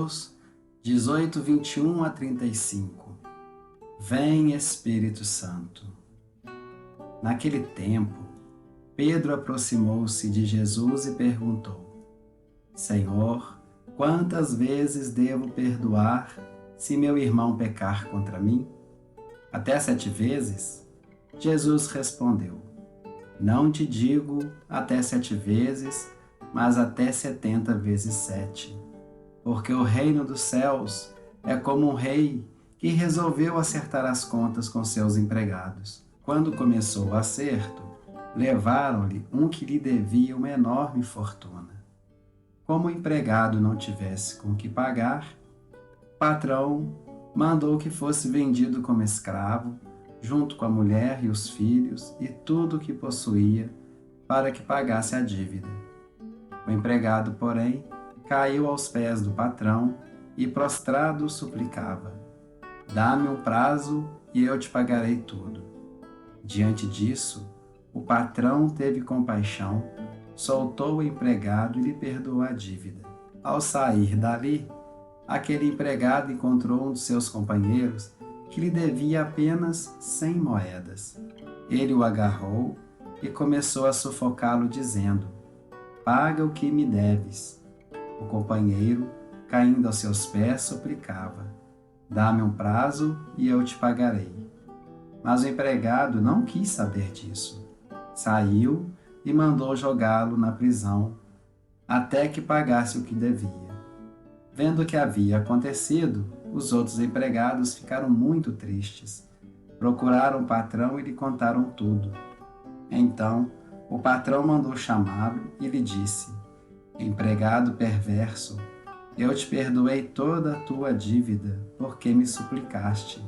Mateus 18, 21 a 35. Vem, Espírito Santo. Naquele tempo, Pedro aproximou-se de Jesus e perguntou: Senhor, quantas vezes devo perdoar se meu irmão pecar contra mim? Até 7 vezes? Jesus respondeu: Não te digo até 7 vezes, mas até 70 vezes 7. Porque o reino dos céus é como um rei que resolveu acertar as contas com seus empregados. Quando começou o acerto, levaram-lhe um que lhe devia uma enorme fortuna. Como o empregado não tivesse com que pagar, o patrão mandou que fosse vendido como escravo, junto com a mulher e os filhos e tudo o que possuía, para que pagasse a dívida. O empregado, porém, caiu aos pés do patrão e, prostrado, suplicava: Dá-me um prazo e eu te pagarei tudo. Diante disso, o patrão teve compaixão, soltou o empregado e lhe perdoou a dívida. Ao sair dali, aquele empregado encontrou um de seus companheiros que lhe devia apenas 100 moedas. Ele o agarrou e começou a sufocá-lo, dizendo: Paga o que me deves. O companheiro, caindo aos seus pés, suplicava: Dá-me um prazo e eu te pagarei. Mas o empregado não quis saber disso. Saiu e mandou jogá-lo na prisão, até que pagasse o que devia. Vendo o que havia acontecido, os outros empregados ficaram muito tristes. Procuraram o patrão e lhe contaram tudo. Então, o patrão mandou chamá-lo e lhe disse: Empregado perverso, eu te perdoei toda a tua dívida, porque me suplicaste.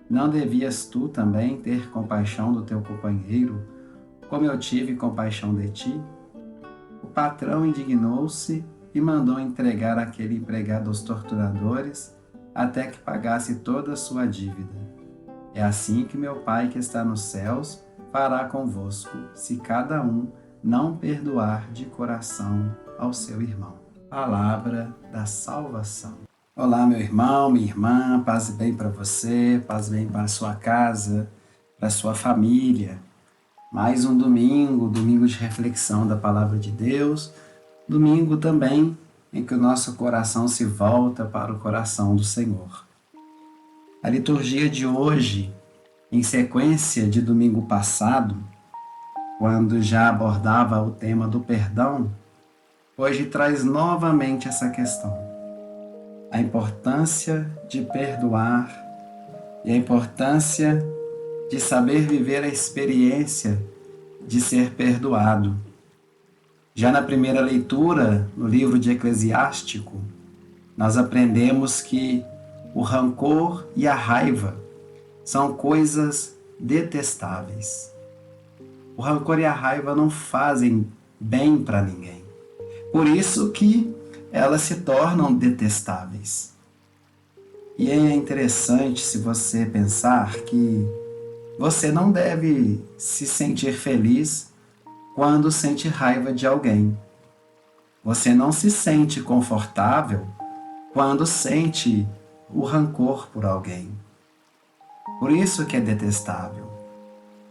Não devias tu também ter compaixão do teu companheiro, como eu tive compaixão de ti? O patrão indignou-se e mandou entregar aquele empregado aos torturadores, até que pagasse toda a sua dívida. É assim que meu Pai que está nos céus fará convosco, se cada um não perdoar de coração ao seu irmão. Palavra da salvação. Olá, meu irmão, minha irmã, paz e bem para você, paz e bem para a sua casa, para a sua família. Mais um domingo de reflexão da Palavra de Deus, domingo também em que o nosso coração se volta para o coração do Senhor. A liturgia de hoje, em sequência de domingo passado, quando já abordava o tema do perdão, hoje traz novamente essa questão. A importância de perdoar e a importância de saber viver a experiência de ser perdoado. Já na primeira leitura, no livro de Eclesiástico, nós aprendemos que o rancor e a raiva são coisas detestáveis. O rancor e a raiva não fazem bem para ninguém. Por isso que elas se tornam detestáveis. E é interessante se você pensar que você não deve se sentir feliz quando sente raiva de alguém. Você não se sente confortável quando sente o rancor por alguém. Por isso que é detestável.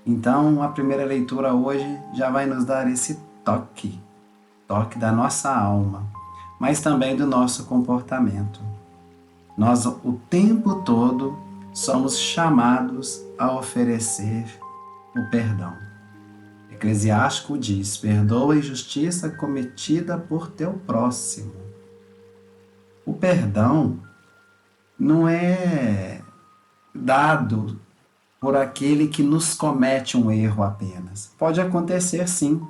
Então, a primeira leitura hoje já vai nos dar esse toque da nossa alma, mas também do nosso comportamento. Nós, o tempo todo, somos chamados a oferecer o perdão. Eclesiástico diz: perdoa a injustiça cometida por teu próximo. O perdão não é dado por aquele que nos comete um erro apenas. Pode acontecer sim,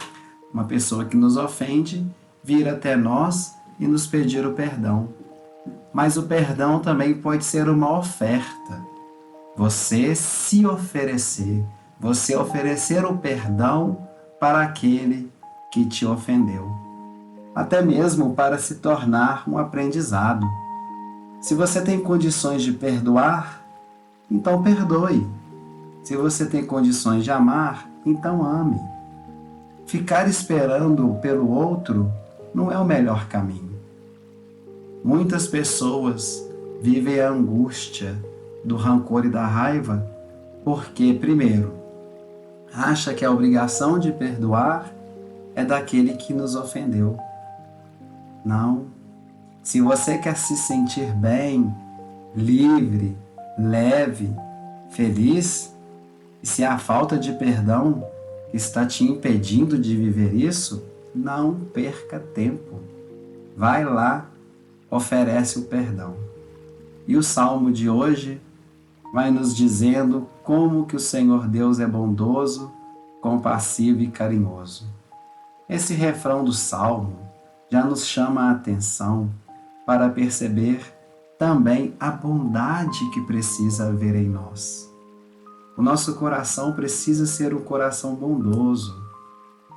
uma pessoa que nos ofende vir até nós e nos pedir o perdão. Mas o perdão também pode ser uma oferta. Você se oferecer, você oferecer o perdão para aquele que te ofendeu. Até mesmo para se tornar um aprendizado. Se você tem condições de perdoar, então perdoe. Se você tem condições de amar, então ame. Ficar esperando pelo outro não é o melhor caminho. Muitas pessoas vivem a angústia do rancor e da raiva porque, primeiro, acha que a obrigação de perdoar é daquele que nos ofendeu. Não. Se você quer se sentir bem, livre, leve, feliz, e se a falta de perdão está te impedindo de viver isso, não perca tempo. Vai lá, oferece o perdão. E o Salmo de hoje vai nos dizendo como que o Senhor Deus é bondoso, compassivo e carinhoso. Esse refrão do Salmo já nos chama a atenção para perceber também a bondade que precisa haver em nós. O nosso coração precisa ser um coração bondoso.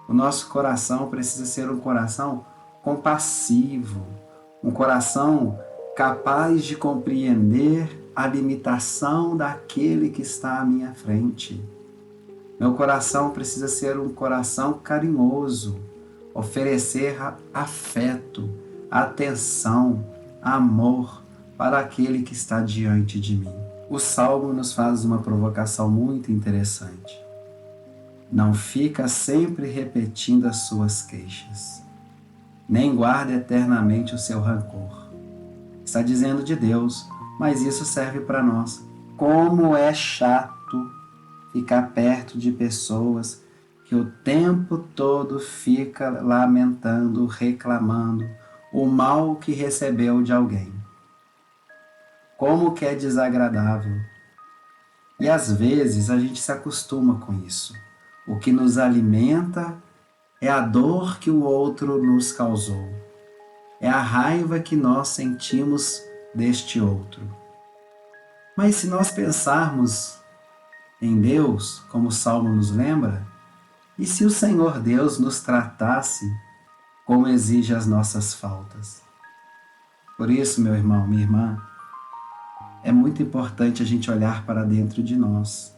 O nosso coração precisa ser um coração compassivo, um coração capaz de compreender a limitação daquele que está à minha frente. Meu coração precisa ser um coração carinhoso, oferecer afeto, atenção, amor para aquele que está diante de mim. O Salmo nos faz uma provocação muito interessante. Não fica sempre repetindo as suas queixas, nem guarda eternamente o seu rancor. Está dizendo de Deus, mas isso serve para nós. Como é chato ficar perto de pessoas que o tempo todo fica lamentando, reclamando o mal que recebeu de alguém. Como que é desagradável. E às vezes a gente se acostuma com isso. O que nos alimenta é a dor que o outro nos causou. É a raiva que nós sentimos deste outro. Mas se nós pensarmos em Deus, como o Salmo nos lembra, e se o Senhor Deus nos tratasse como exige as nossas faltas? Por isso, meu irmão, minha irmã, é muito importante a gente olhar para dentro de nós,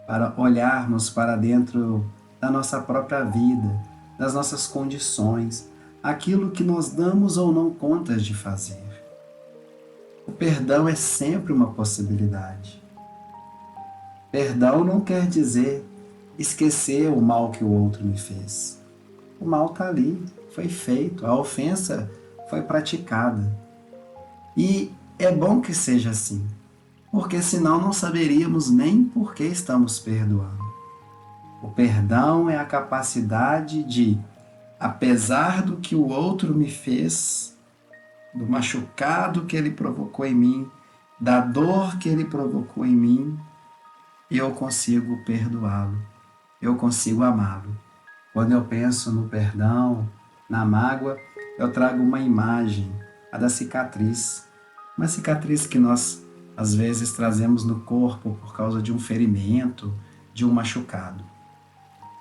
para olharmos para dentro da nossa própria vida, das nossas condições, aquilo que nós damos ou não contas de fazer. O perdão é sempre uma possibilidade. Perdão não quer dizer esquecer o mal que o outro me fez. O mal está ali, foi feito, a ofensa foi praticada. E é bom que seja assim, porque senão não saberíamos nem por que estamos perdoando. O perdão é a capacidade de, apesar do que o outro me fez, do machucado que ele provocou em mim, da dor que ele provocou em mim, eu consigo perdoá-lo, eu consigo amá-lo. Quando eu penso no perdão, na mágoa, eu trago uma imagem, a da cicatriz. Uma cicatriz que nós, às vezes, trazemos no corpo por causa de um ferimento, de um machucado.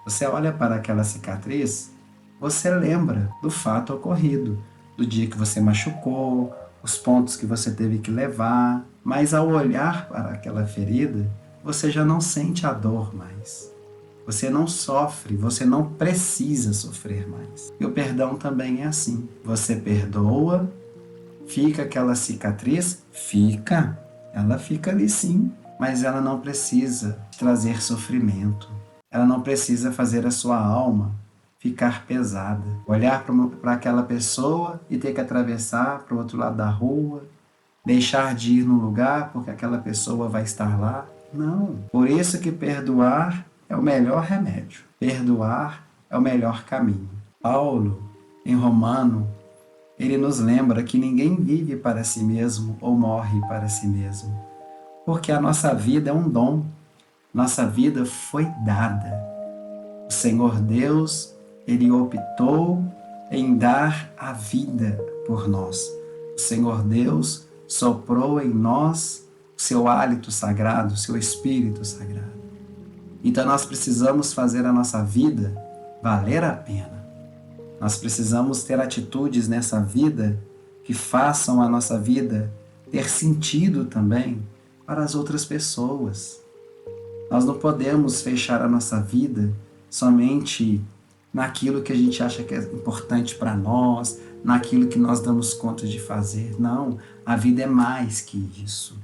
Você olha para aquela cicatriz, você lembra do fato ocorrido, do dia que você machucou, os pontos que você teve que levar, mas ao olhar para aquela ferida, você já não sente a dor mais. Você não sofre, você não precisa sofrer mais. E o perdão também é assim. Você perdoa, fica aquela cicatriz? Fica. Ela fica ali sim, mas ela não precisa trazer sofrimento. Ela não precisa fazer a sua alma ficar pesada. Olhar para aquela pessoa e ter que atravessar para o outro lado da rua, deixar de ir no lugar porque aquela pessoa vai estar lá. Não. Por isso que perdoar é o melhor remédio. Perdoar é o melhor caminho. Paulo, em Romano, ele nos lembra que ninguém vive para si mesmo ou morre para si mesmo. Porque a nossa vida é um dom. Nossa vida foi dada. O Senhor Deus, Ele optou em dar a vida por nós. O Senhor Deus soprou em nós o seu hálito sagrado, o seu Espírito sagrado. Então nós precisamos fazer a nossa vida valer a pena. Nós precisamos ter atitudes nessa vida que façam a nossa vida ter sentido também para as outras pessoas. Nós não podemos fechar a nossa vida somente naquilo que a gente acha que é importante para nós, naquilo que nós damos conta de fazer. Não, a vida é mais que isso.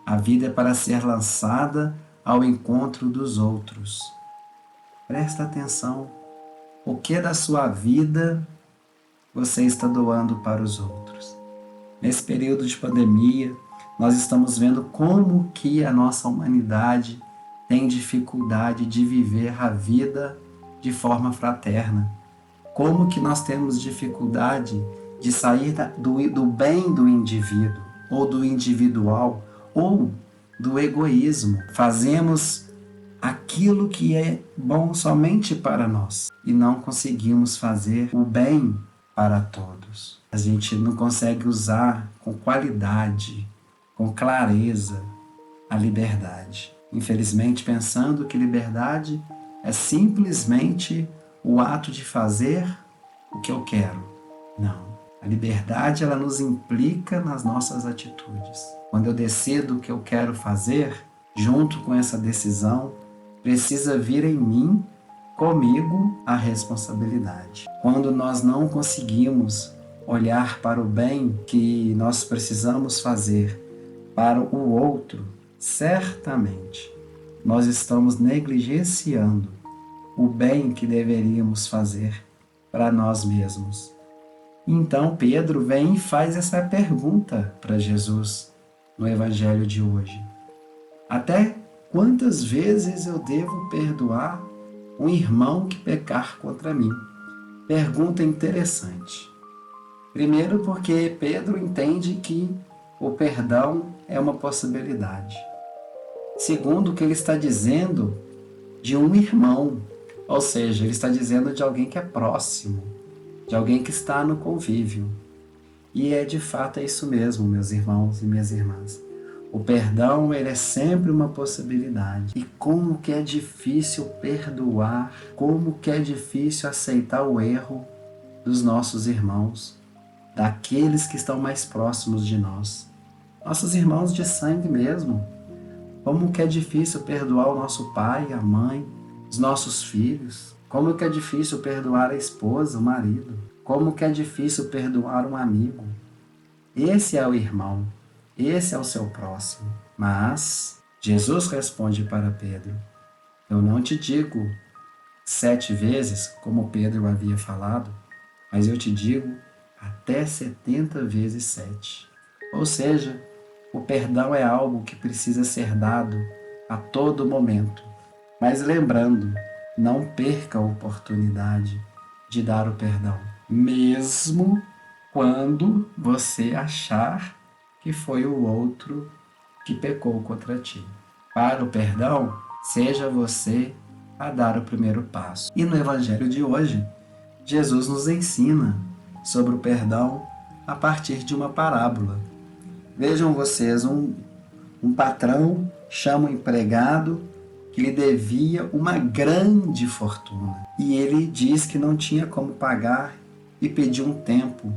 A vida é para ser lançada ao encontro dos outros. Presta atenção. O que da sua vida você está doando para os outros? Nesse período de pandemia, nós estamos vendo como que a nossa humanidade tem dificuldade de viver a vida de forma fraterna. Como que nós temos dificuldade de sair do bem do indivíduo, ou do individual, ou do egoísmo. Fazemos aquilo que é bom somente para nós e não conseguimos fazer o bem para todos. A gente não consegue usar com qualidade, com clareza, a liberdade. Infelizmente, pensando que liberdade é simplesmente o ato de fazer o que eu quero. Não. A liberdade, ela nos implica nas nossas atitudes. Quando eu decido o que eu quero fazer, junto com essa decisão, precisa vir em mim, comigo, a responsabilidade. Quando nós não conseguimos olhar para o bem que nós precisamos fazer para o outro, certamente nós estamos negligenciando o bem que deveríamos fazer para nós mesmos. Então Pedro vem e faz essa pergunta para Jesus no Evangelho de hoje. Até quantas vezes eu devo perdoar um irmão que pecar contra mim? Pergunta interessante. Primeiro porque Pedro entende que o perdão é uma possibilidade. Segundo, que ele está dizendo de um irmão, ou seja, ele está dizendo de alguém que é próximo, de alguém que está no convívio. E de fato é isso mesmo, meus irmãos e minhas irmãs. O perdão, ele é sempre uma possibilidade. E como que é difícil perdoar, como que é difícil aceitar o erro dos nossos irmãos, daqueles que estão mais próximos de nós. Nossos irmãos de sangue mesmo. Como que é difícil perdoar o nosso pai, a mãe, os nossos filhos. Como que é difícil perdoar a esposa, o marido. Como que é difícil perdoar um amigo. Esse é o irmão, esse é o seu próximo. Mas Jesus responde para Pedro: eu não te digo 7 vezes, como Pedro havia falado, mas eu te digo até 70 vezes 7. Ou seja, o perdão é algo que precisa ser dado a todo momento. Mas lembrando, não perca a oportunidade de dar o perdão, mesmo quando você achar que foi o outro que pecou contra ti. Para o perdão, seja você a dar o primeiro passo. E no Evangelho de hoje, Jesus nos ensina sobre o perdão a partir de uma parábola. Vejam vocês, um patrão chama um empregado que lhe devia uma grande fortuna. E ele diz que não tinha como pagar e pediu um tempo,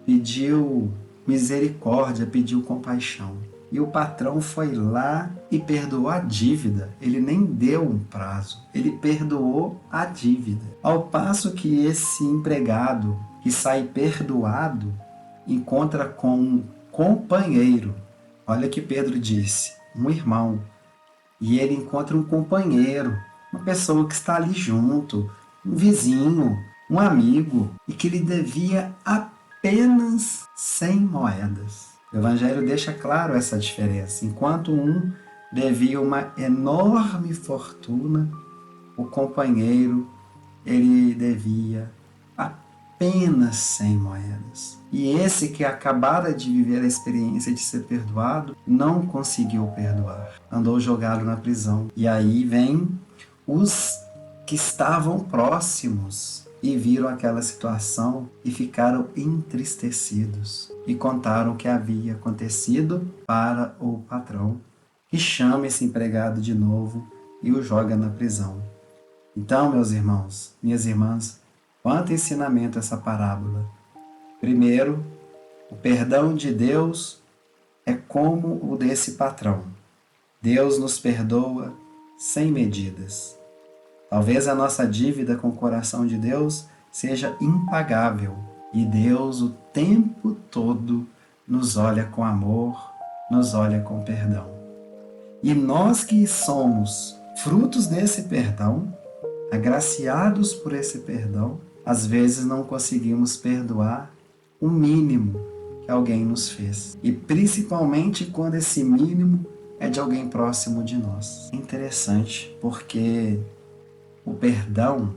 pediu misericórdia, pediu compaixão. E o patrão foi lá e perdoou a dívida. Ele nem deu um prazo, ele perdoou a dívida. Ao passo que esse empregado que sai perdoado encontra com um companheiro. Olha que Pedro disse, um irmão. E ele encontra um companheiro, uma pessoa que está ali junto, um vizinho, um amigo, e que lhe devia apenas 100 moedas. O Evangelho deixa claro essa diferença. Enquanto um devia uma enorme fortuna, o companheiro, ele devia apenas 100 moedas. E esse que acabara de viver a experiência de ser perdoado, não conseguiu perdoar. Andou jogado na prisão. E aí vem os que estavam próximos e viram aquela situação e ficaram entristecidos. E contaram o que havia acontecido para o patrão, que chama esse empregado de novo e o joga na prisão. Então, meus irmãos, minhas irmãs, quanto ensinamento essa parábola. Primeiro, o perdão de Deus é como o desse patrão. Deus nos perdoa sem medidas. Talvez a nossa dívida com o coração de Deus seja impagável e Deus o tempo todo nos olha com amor, nos olha com perdão. E nós que somos frutos desse perdão, agraciados por esse perdão, às vezes não conseguimos perdoar o mínimo que alguém nos fez. E principalmente quando esse mínimo é de alguém próximo de nós. É interessante, porque o perdão,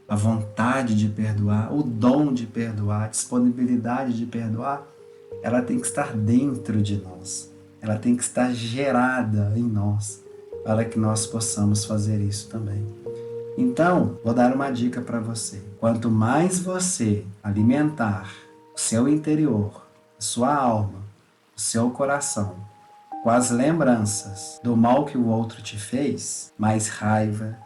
a vontade de perdoar, o dom de perdoar, a disponibilidade de perdoar, ela tem que estar dentro de nós. Ela tem que estar gerada em nós, para que nós possamos fazer isso também. Então, vou dar uma dica para você. Quanto mais você alimentar o seu interior, a sua alma, o seu coração, com as lembranças do mal que o outro te fez, mais raiva,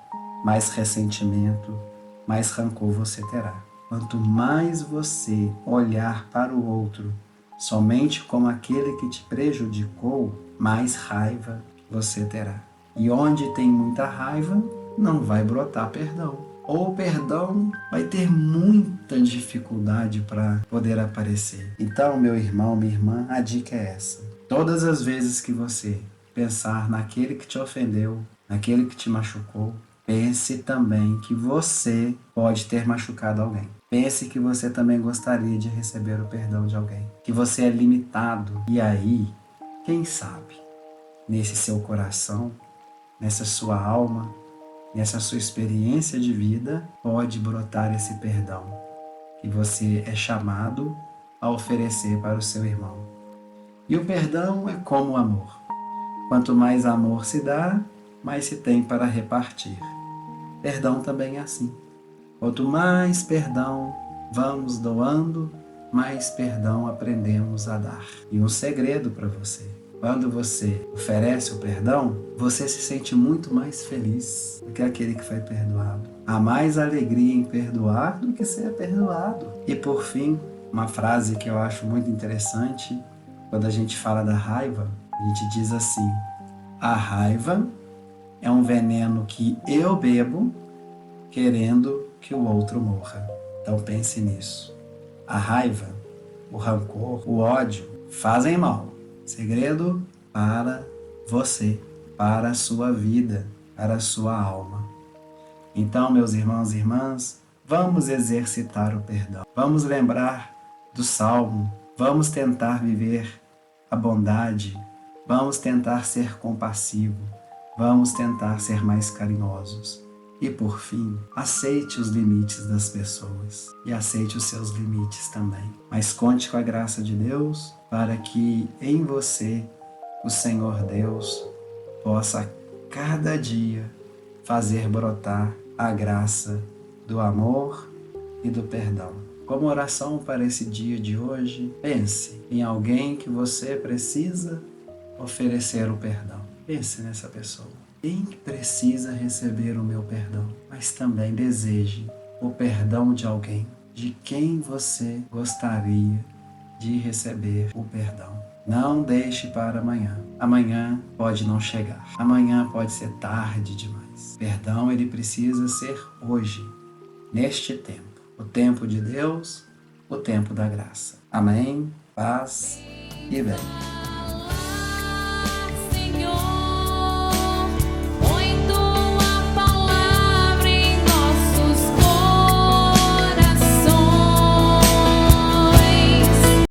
mais ressentimento, mais rancor você terá. Quanto mais você olhar para o outro somente como aquele que te prejudicou, mais raiva você terá. E onde tem muita raiva, não vai brotar perdão. Ou o perdão vai ter muita dificuldade para poder aparecer. Então, meu irmão, minha irmã, a dica é essa. Todas as vezes que você pensar naquele que te ofendeu, naquele que te machucou, pense também que você pode ter machucado alguém. Pense que você também gostaria de receber o perdão de alguém. Que você é limitado. E aí, quem sabe, nesse seu coração, nessa sua alma, nessa sua experiência de vida, pode brotar esse perdão que você é chamado a oferecer para o seu irmão. E o perdão é como o amor. Quanto mais amor se dá, mais se tem para repartir. Perdão também é assim. Quanto mais perdão vamos doando, mais perdão aprendemos a dar. E um segredo para você. Quando você oferece o perdão, você se sente muito mais feliz do que aquele que foi perdoado. Há mais alegria em perdoar do que ser perdoado. E por fim, uma frase que eu acho muito interessante, quando a gente fala da raiva, a gente diz assim: a raiva é um veneno que eu bebo querendo que o outro morra. Então pense nisso. A raiva, o rancor, o ódio fazem mal. Segredo para você, para a sua vida, para a sua alma. Então, meus irmãos e irmãs, vamos exercitar o perdão. Vamos lembrar do Salmo. Vamos tentar viver a bondade. Vamos tentar ser compassivo. Vamos tentar ser mais carinhosos. E por fim, aceite os limites das pessoas e aceite os seus limites também. Mas conte com a graça de Deus para que em você o Senhor Deus possa cada dia fazer brotar a graça do amor e do perdão. Como oração para esse dia de hoje, pense em alguém que você precisa oferecer o perdão. Pense nessa pessoa. Quem precisa receber o meu perdão? Mas também deseje o perdão de alguém, de quem você gostaria de receber o perdão. Não deixe para amanhã. Amanhã pode não chegar. Amanhã pode ser tarde demais. Perdão, ele precisa ser hoje, neste tempo. O tempo de Deus, o tempo da graça. Amém, paz e bem.